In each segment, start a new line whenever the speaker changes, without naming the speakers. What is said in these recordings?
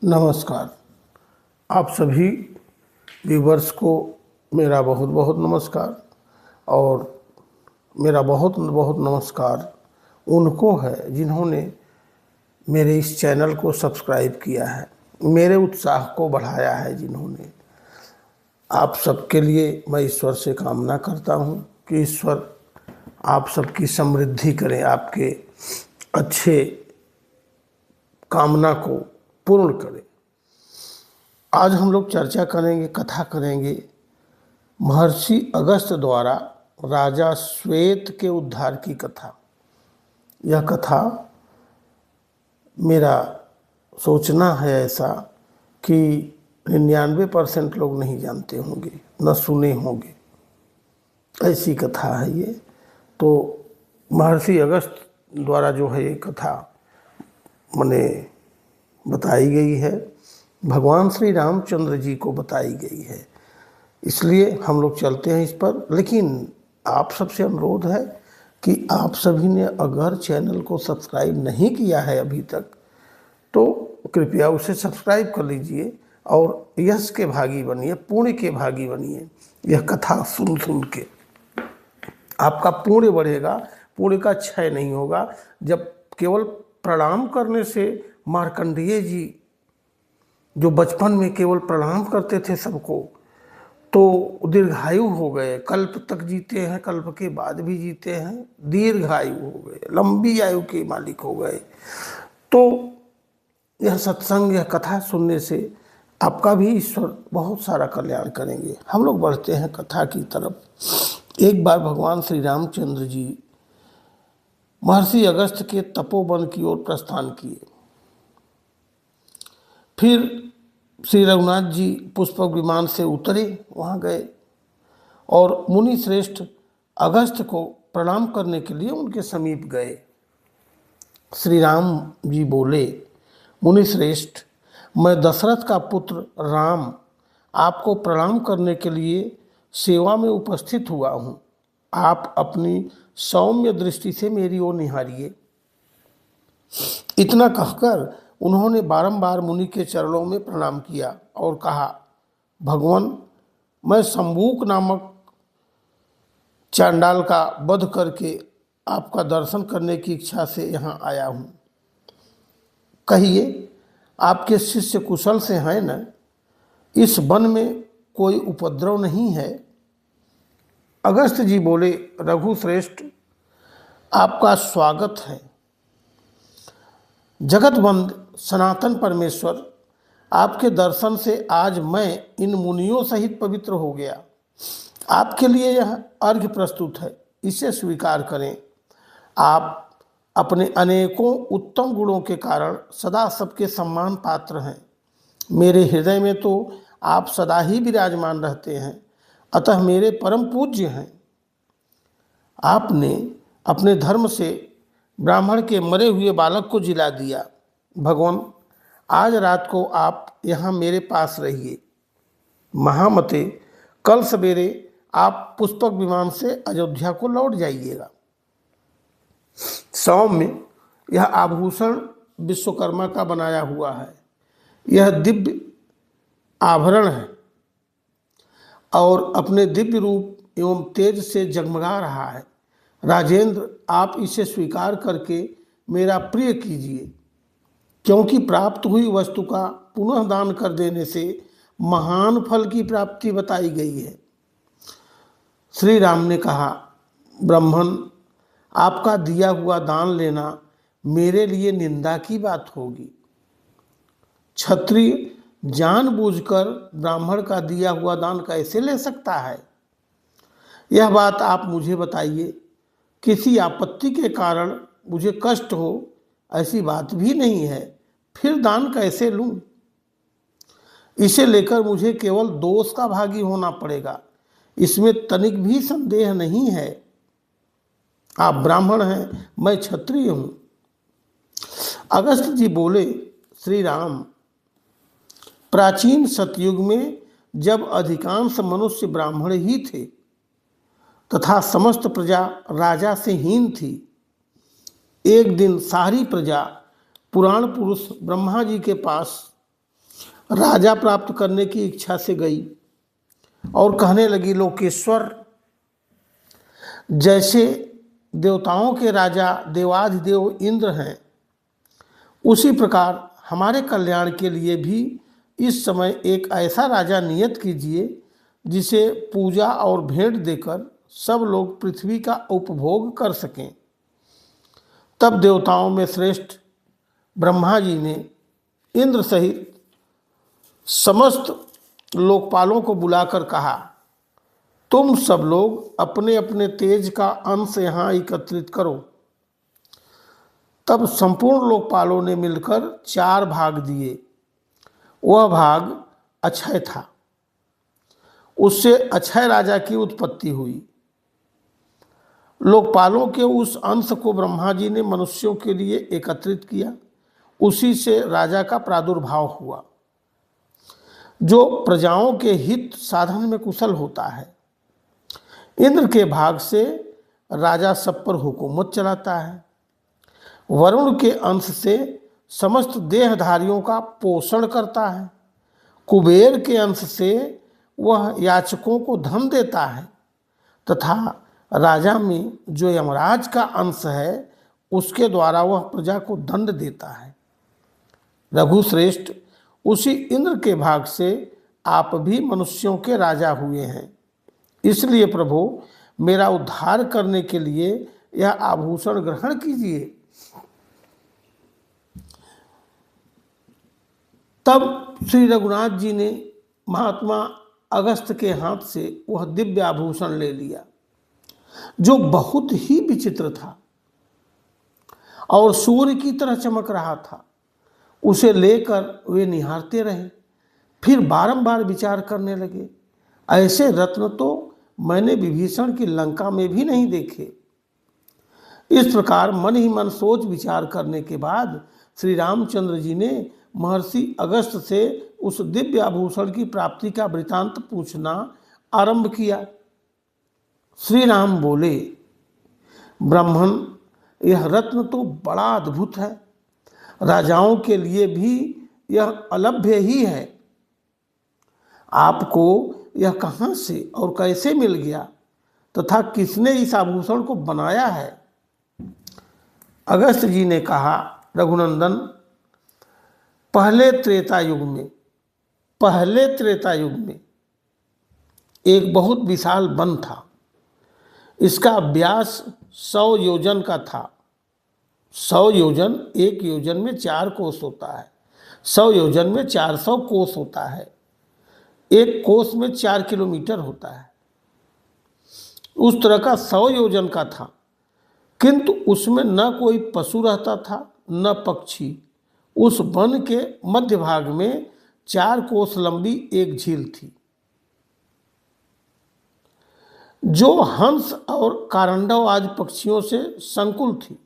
नमस्कार। आप सभी व्यूवर्स को मेरा बहुत बहुत नमस्कार। और मेरा बहुत बहुत नमस्कार उनको है जिन्होंने मेरे इस चैनल को सब्सक्राइब किया है, मेरे उत्साह को बढ़ाया है जिन्होंने। आप सबके लिए मैं ईश्वर से कामना करता हूँ कि ईश्वर आप सबकी समृद्धि करें, आपके अच्छे कामना को पूर्ण करें। आज हम लोग चर्चा करेंगे, कथा करेंगे महर्षि अगस्त्य द्वारा राजा श्वेत के उद्धार की कथा। यह कथा मेरा सोचना है ऐसा कि 99% लोग नहीं जानते होंगे, न सुने होंगे। ऐसी कथा है ये। तो महर्षि अगस्त्य द्वारा जो है ये कथा मने बताई गई है, भगवान श्री रामचंद्र जी को बताई गई है। इसलिए हम लोग चलते हैं इस पर। लेकिन आप सबसे अनुरोध है कि आप सभी ने अगर चैनल को सब्सक्राइब नहीं किया है अभी तक, तो कृपया उसे सब्सक्राइब कर लीजिए और यश के भागी बनिए, पुण्य के भागी बनिए। यह कथा सुन सुन के आपका पुण्य बढ़ेगा, पुण्य का क्षय नहीं होगा। जब केवल प्रणाम करने से मार्कंडेय जी जो बचपन में केवल प्रणाम करते थे सबको, तो दीर्घायु हो गए, कल्प तक जीते हैं, कल्प के बाद भी जीते हैं, दीर्घायु हो गए, लंबी आयु के मालिक हो गए। तो यह सत्संग, यह कथा सुनने से आपका भी ईश्वर बहुत सारा कल्याण करेंगे। हम लोग बढ़ते हैं कथा की तरफ। एक बार भगवान श्री रामचंद्र जी महर्षि अगस्त्य के तपोवन की ओर प्रस्थान किए। फिर श्री रघुनाथ जी पुष्पक विमान से उतरे, वहाँ गए और मुनि श्रेष्ठ अगस्त्य को प्रणाम करने के लिए उनके समीप गए। श्री राम जी बोले, मुनि श्रेष्ठ, मैं दशरथ का पुत्र राम आपको प्रणाम करने के लिए सेवा में उपस्थित हुआ हूँ। आप अपनी सौम्य दृष्टि से मेरी ओर निहारिए। इतना कहकर उन्होंने बारंबार मुनि के चरणों में प्रणाम किया और कहा, भगवान, मैं शंबूक नामक चांडाल का वध करके आपका दर्शन करने की इच्छा से यहाँ आया हूँ। कहिए, आपके शिष्य कुशल से हैं न? इस वन में कोई उपद्रव नहीं है? अगस्त्य जी बोले, रघुश्रेष्ठ, आपका स्वागत है। जगतवंद सनातन परमेश्वर, आपके दर्शन से आज मैं इन मुनियों सहित पवित्र हो गया। आपके लिए यह अर्घ्य प्रस्तुत है, इसे स्वीकार करें। आप अपने अनेकों उत्तम गुणों के कारण सदा सबके सम्मान पात्र हैं। मेरे हृदय में तो आप सदा ही विराजमान रहते हैं, अतः मेरे परम पूज्य हैं। आपने अपने धर्म से ब्राह्मण के मरे हुए बालक को जिला दिया। भगवान, आज रात को आप यहाँ मेरे पास रहिए। महामते, कल सवेरे आप पुष्पक विमान से अयोध्या को लौट जाइएगा। सौम्य, यह आभूषण विश्वकर्मा का बनाया हुआ है। यह दिव्य आभरण है और अपने दिव्य रूप एवं तेज से जगमगा रहा है। राजेंद्र, आप इसे स्वीकार करके मेरा प्रिय कीजिए, क्योंकि प्राप्त हुई वस्तु का पुनः दान कर देने से महान फल की प्राप्ति बताई गई है। श्री राम ने कहा, ब्राह्मण, आपका दिया हुआ दान लेना मेरे लिए निंदा की बात होगी। क्षत्रिय जानबूझकर ब्राह्मण का दिया हुआ दान कैसे ले सकता है? यह बात आप मुझे बताइए। किसी आपत्ति के कारण मुझे कष्ट हो, ऐसी बात भी नहीं है, फिर दान कैसे लूं? इसे लेकर मुझे केवल दोष का भागी होना पड़ेगा, इसमें तनिक भी संदेह नहीं है। आप ब्राह्मण हैं, मैं क्षत्रिय हूं। अगस्त्य जी बोले, श्री राम, प्राचीन सतयुग में जब अधिकांश मनुष्य ब्राह्मण ही थे तथा समस्त प्रजा राजा से हीन थी, एक दिन सारी प्रजा पुराण पुरुष ब्रह्मा जी के पास राजा प्राप्त करने की इच्छा से गई और कहने लगी, लोकेश्वर, जैसे देवताओं के राजा देवाधिदेव इंद्र हैं, उसी प्रकार हमारे कल्याण के लिए भी इस समय एक ऐसा राजा नियत कीजिए जिसे पूजा और भेंट देकर सब लोग पृथ्वी का उपभोग कर सकें। तब देवताओं में श्रेष्ठ ब्रह्मा जी ने इंद्र सहित समस्त लोकपालों को बुलाकर कहा, तुम सब लोग अपने अपने तेज का अंश यहाँ एकत्रित करो। तब संपूर्ण लोकपालों ने मिलकर 4 भाग दिए। वह भाग अक्षय था। उससे अक्षय राजा की उत्पत्ति हुई। लोकपालों के उस अंश को ब्रह्मा जी ने मनुष्यों के लिए एकत्रित किया। उसी से राजा का प्रादुर्भाव हुआ, जो प्रजाओं के हित साधन में कुशल होता है। इंद्र के भाग से राजा सब पर हुकूमत चलाता है। वरुण के अंश से समस्त देहधारियों का पोषण करता है। कुबेर के अंश से वह याचकों को धन देता है तथा राजा में जो यमराज का अंश है उसके द्वारा वह प्रजा को दंड देता है। रघुश्रेष्ठ, उसी इंद्र के भाग से आप भी मनुष्यों के राजा हुए हैं। इसलिए प्रभु, मेरा उद्धार करने के लिए यह आभूषण ग्रहण कीजिए। तब श्री रघुनाथ जी ने महात्मा अगस्त के हाथ से वह दिव्य आभूषण ले लिया, जो बहुत ही विचित्र था और सूर्य की तरह चमक रहा था। उसे लेकर वे निहारते रहे, फिर बारंबार विचार करने लगे, ऐसे रत्न तो मैंने विभीषण की लंका में भी नहीं देखे। इस प्रकार मन ही मन सोच विचार करने के बाद श्री रामचंद्र जी ने महर्षि अगस्त से उस दिव्य आभूषण की प्राप्ति का वृतांत पूछना आरंभ किया। श्री राम बोले, ब्राह्मण, यह रत्न तो बड़ा अद्भुत है। राजाओं के लिए भी यह अलभ्य ही है। आपको यह कहाँ से और कैसे मिल गया तथा किसने इस आभूषण को बनाया है? अगस्त जी ने कहा, रघुनंदन, पहले त्रेता युग में एक बहुत विशाल वन था। इसका व्यास 100 योजन का था। 100 योजन, 1 योजन में 4 कोस होता है। 100 योजन में 400 कोस होता है। एक कोस में 4 किलोमीटर होता है। उस तरह का 100 योजन का था, किंतु उसमें न कोई पशु रहता था न पक्षी। उस वन के मध्य भाग में 4 कोस लंबी एक झील थी, जो हंस और कारंडव आदि पक्षियों से संकुल थी।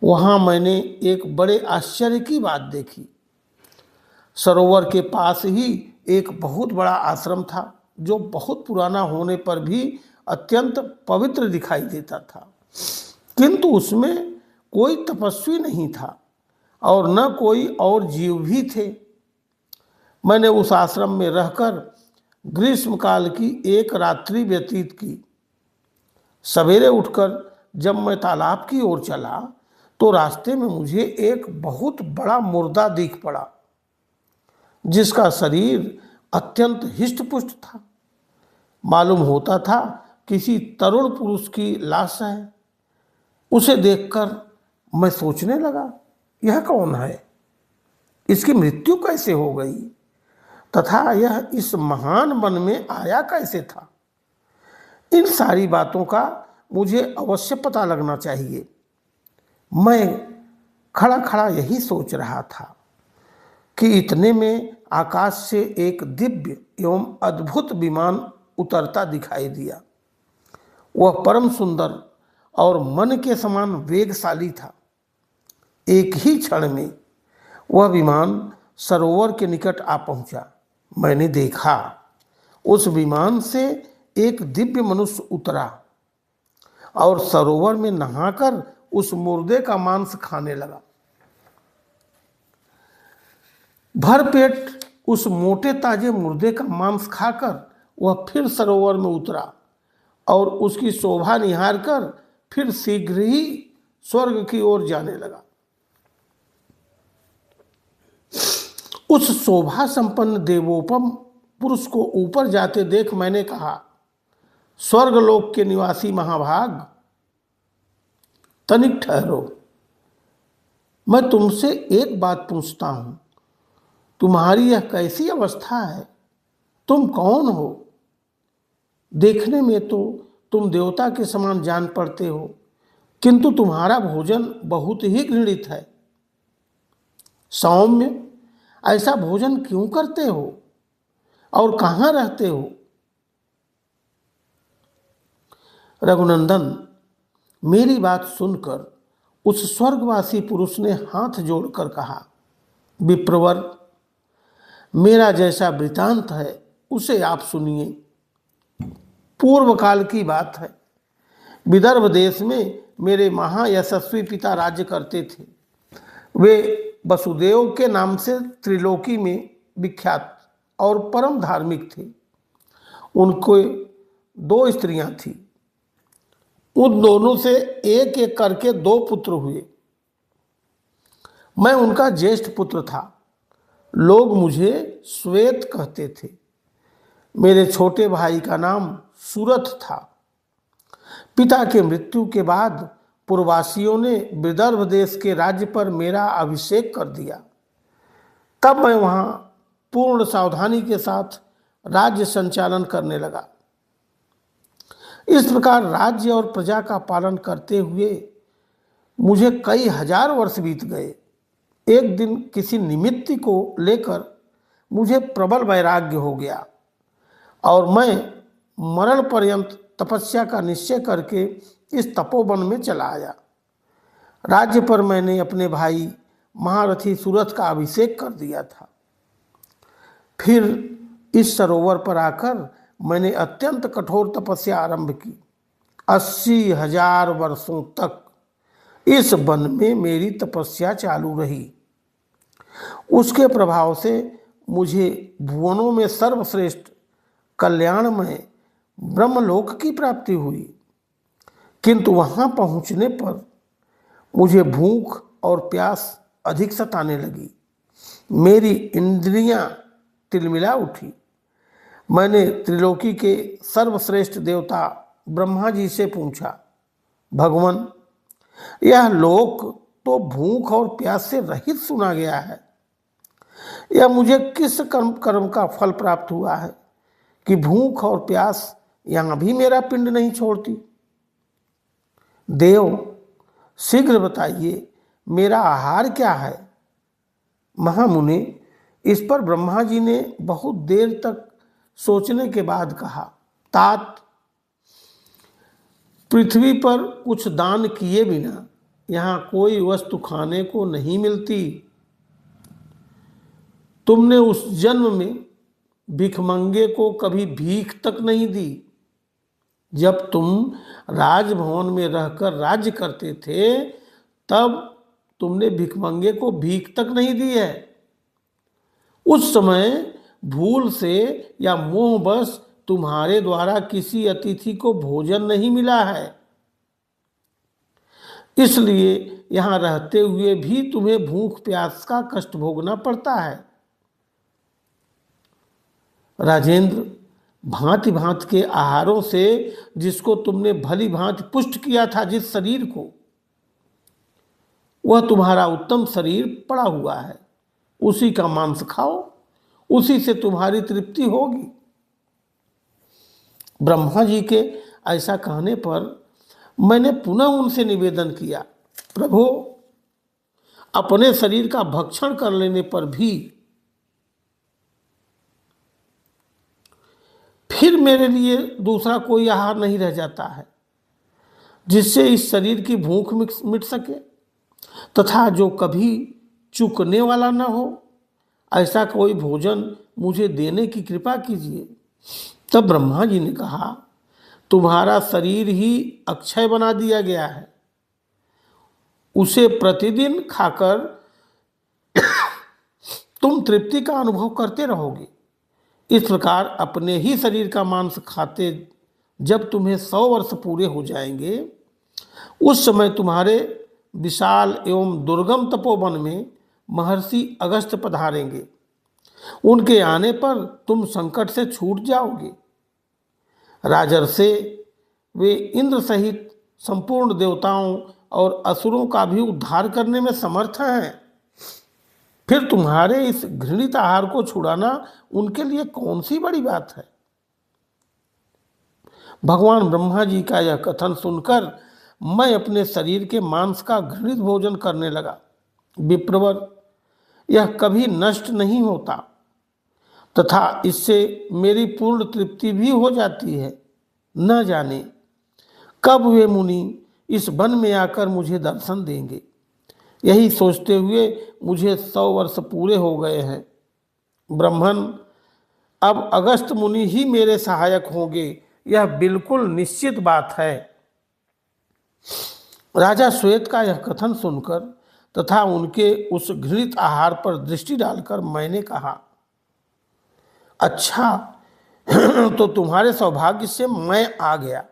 वहाँ मैंने एक बड़े आश्चर्य की बात देखी। सरोवर के पास ही एक बहुत बड़ा आश्रम था, जो बहुत पुराना होने पर भी अत्यंत पवित्र दिखाई देता था, किंतु उसमें कोई तपस्वी नहीं था और न कोई और जीव भी थे। मैंने उस आश्रम में रहकर ग्रीष्मकाल की एक रात्रि व्यतीत की। सवेरे उठकर जब मैं तालाब की ओर चला तो रास्ते में मुझे एक बहुत बड़ा मुर्दा दिख पड़ा, जिसका शरीर अत्यंत हिष्टपुष्ट था। मालूम होता था किसी तरुण पुरुष की लाश है। उसे देखकर मैं सोचने लगा, यह कौन है? इसकी मृत्यु कैसे हो गई तथा यह इस महान वन में आया कैसे था? इन सारी बातों का मुझे अवश्य पता लगना चाहिए। मैं खड़ा खड़ा यही सोच रहा था कि इतने में आकाश से एक दिव्य एवं अद्भुत विमान उतरता दिखाई दिया। वह परम सुंदर और मन के समान वेगशाली था। एक ही क्षण में वह विमान सरोवर के निकट आ पहुंचा। मैंने देखा उस विमान से एक दिव्य मनुष्य उतरा और सरोवर में नहाकर उस मुर्दे का मांस खाने लगा। भरपेट उस मोटे ताजे मुर्दे का मांस खाकर वह फिर सरोवर में उतरा और उसकी शोभा निहार कर फिर शीघ्र ही स्वर्ग की ओर जाने लगा। उस शोभा संपन्न देवोपम पुरुष को ऊपर जाते देख मैंने कहा, स्वर्गलोक के निवासी महाभाग, तनिक ठहरो, मैं तुमसे एक बात पूछता हूं, तुम्हारी यह कैसी अवस्था है? तुम कौन हो? देखने में तो तुम देवता के समान जान पड़ते हो, किंतु तुम्हारा भोजन बहुत ही घृणित है। सौम्य, ऐसा भोजन क्यों करते हो और कहाँ रहते हो? रघुनंदन, मेरी बात सुनकर उस स्वर्गवासी पुरुष ने हाथ जोड़कर कहा, विप्रवर, मेरा जैसा वृतांत है उसे आप सुनिए। पूर्व काल की बात है। विदर्भ देश में मेरे महायशस्वी पिता राज्य करते थे। वे वसुदेव के नाम से त्रिलोकी में विख्यात और परम धार्मिक थे। उनको 2 स्त्रियां थीं। उन दोनों से एक एक करके 2 पुत्र हुए। मैं उनका ज्येष्ठ पुत्र था। लोग मुझे श्वेत कहते थे। मेरे छोटे भाई का नाम सूरथ था। पिता के मृत्यु के बाद पूर्ववासियों ने विदर्भ देश के राज्य पर मेरा अभिषेक कर दिया। तब मैं वहाँ पूर्ण सावधानी के साथ राज्य संचालन करने लगा। इस प्रकार राज्य और प्रजा का पालन करते हुए मुझे कई हजार वर्ष बीत गए। एक दिन किसी निमित्त को लेकर मुझे प्रबल वैराग्य हो गया और मैं मरण पर्यंत तपस्या का निश्चय करके इस तपोवन में चला आया। राज्य पर मैंने अपने भाई महारथी सूरथ का अभिषेक कर दिया था। फिर इस सरोवर पर आकर मैंने अत्यंत कठोर तपस्या आरंभ की। 80,000 वर्षों तक इस वन में मेरी तपस्या चालू रही। उसके प्रभाव से मुझे भुवनों में सर्वश्रेष्ठ कल्याणमय ब्रह्मलोक की प्राप्ति हुई। किंतु वहां पहुंचने पर मुझे भूख और प्यास अधिक सताने लगी। मेरी इंद्रियां तिलमिला उठी। मैंने त्रिलोकी के सर्वश्रेष्ठ देवता ब्रह्मा जी से पूछा, भगवान, यह लोक तो भूख और प्यास से रहित सुना गया है। यह मुझे किस कर्म का फल प्राप्त हुआ है कि भूख और प्यास यहां भी मेरा पिंड नहीं छोड़ती? देव, शीघ्र बताइए, मेरा आहार क्या है? महामुनि, इस पर ब्रह्मा जी ने बहुत देर तक सोचने के बाद कहा, तात, पृथ्वी पर कुछ दान किए बिना यहाँ कोई वस्तु खाने को नहीं मिलती। तुमने उस जन्म में भिखमंगे को कभी भीख तक नहीं दी। जब तुम राजभवन में रहकर राज्य करते थे तब तुमने भिखमंगे को भीख तक नहीं दी है। उस समय भूल से या मोहवश तुम्हारे द्वारा किसी अतिथि को भोजन नहीं मिला है, इसलिए यहाँ रहते हुए भी तुम्हें भूख प्यास का कष्ट भोगना पड़ता है। राजेंद्र, भांति भांति के आहारों से जिसको तुमने भली भांति पुष्ट किया था, जिस शरीर को, वह तुम्हारा उत्तम शरीर पड़ा हुआ है। उसी का मांस खाओ, उसी से तुम्हारी तृप्ति होगी। ब्रह्मा जी के ऐसा कहने पर मैंने पुनः उनसे निवेदन किया, प्रभु, अपने शरीर का भक्षण कर लेने पर भी फिर मेरे लिए दूसरा कोई आहार नहीं रह जाता है जिससे इस शरीर की भूख मिट सके तथा जो कभी चूकने वाला न हो। ऐसा कोई भोजन मुझे देने की कृपा कीजिए। तब ब्रह्मा जी ने कहा, तुम्हारा शरीर ही अक्षय बना दिया गया है। उसे प्रतिदिन खाकर तुम तृप्ति का अनुभव करते रहोगे। इस प्रकार अपने ही शरीर का मांस खाते जब तुम्हें 100 वर्ष पूरे हो जाएंगे, उस समय तुम्हारे विशाल एवं दुर्गम तपोवन में महर्षि अगस्त्य पधारेंगे। उनके आने पर तुम संकट से छूट जाओगे। राजर्षे वे इंद्र सहित संपूर्ण देवताओं और असुरों का भी उद्धार करने में समर्थ हैं। फिर तुम्हारे इस घृणित आहार को छुड़ाना उनके लिए कौन सी बड़ी बात है। भगवान ब्रह्मा जी का यह कथन सुनकर मैं अपने शरीर के मांस का घृणित भोजन करने लगा। विप्रवर, यह कभी नष्ट नहीं होता तथा इससे मेरी पूर्ण तृप्ति भी हो जाती है। न जाने कब वे मुनि इस वन में आकर मुझे दर्शन देंगे। यही सोचते हुए मुझे 100 वर्ष पूरे हो गए हैं। ब्रह्मन, अब अगस्त मुनि ही मेरे सहायक होंगे, यह बिल्कुल निश्चित बात है। राजा श्वेत का यह कथन सुनकर तथा उनके उस घृणित आहार पर दृष्टि डालकर मैंने कहा, अच्छा तो तुम्हारे सौभाग्य से मैं आ गया।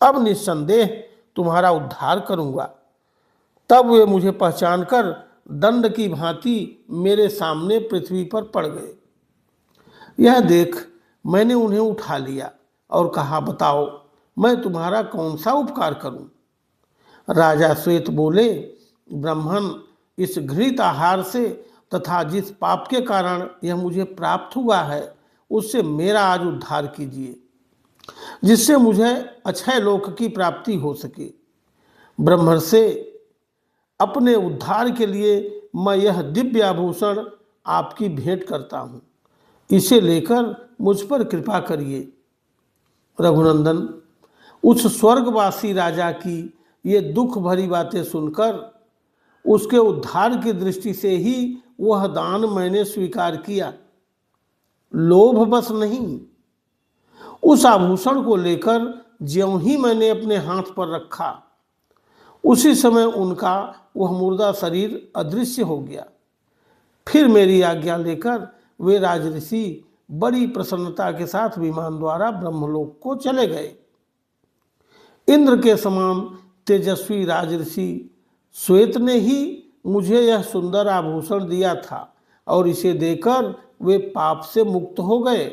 अब निस्संदेह तुम्हारा उद्धार करूंगा। तब वे मुझे पहचानकर दंड की भांति मेरे सामने पृथ्वी पर पड़ गए। यह देख मैंने उन्हें उठा लिया और कहा, बताओ मैं तुम्हारा कौन सा उपकार करूं। राजा श्वेत बोले, ब्राह्मण, इस घृणित आहार से तथा जिस पाप के कारण यह मुझे प्राप्त हुआ है उससे मेरा आज उद्धार कीजिए, जिससे मुझे अक्षय लोक की प्राप्ति हो सके। ब्रह्मण से अपने उद्धार के लिए मैं यह दिव्य आभूषण आपकी भेंट करता हूँ, इसे लेकर मुझ पर कृपा करिए। रघुनंदन, उस स्वर्गवासी राजा की ये दुख भरी बातें सुनकर उसके उद्धार की दृष्टि से ही वह दान मैंने स्वीकार किया, लोभ बस नहीं। उस आभूषण को लेकर ज्यों ही मैंने अपने हाथ पर रखा, उसी समय उनका वह मुर्दा शरीर अदृश्य हो गया। फिर मेरी आज्ञा लेकर वे राजऋषि बड़ी प्रसन्नता के साथ विमान द्वारा ब्रह्मलोक को चले गए। इंद्र के समान तेजस्वी राजऋषि श्वेत ने ही मुझे यह सुंदर आभूषण दिया था और इसे देकर वे पाप से मुक्त हो गए।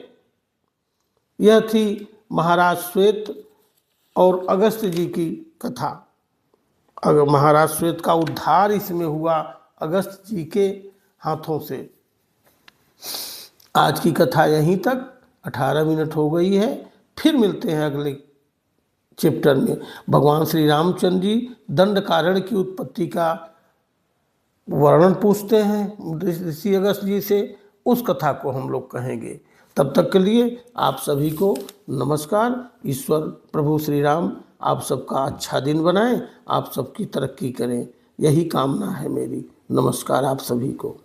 यह थी महाराज श्वेत और अगस्त्य जी की कथा। अगर महाराज श्वेत का उद्धार इसमें हुआ अगस्त्य जी के हाथों से। आज की कथा यहीं तक, 18 मिनट हो गई है। फिर मिलते हैं अगले चैप्टर में। भगवान श्री रामचंद्र जी दंड कारण की उत्पत्ति का वर्णन पूछते हैं ऋषि अगस्त्य जी से, उस कथा को हम लोग कहेंगे। तब तक के लिए आप सभी को नमस्कार। ईश्वर प्रभु श्री राम आप सबका अच्छा दिन बनाएं, आप सबकी तरक्की करें, यही कामना है मेरी। नमस्कार आप सभी को।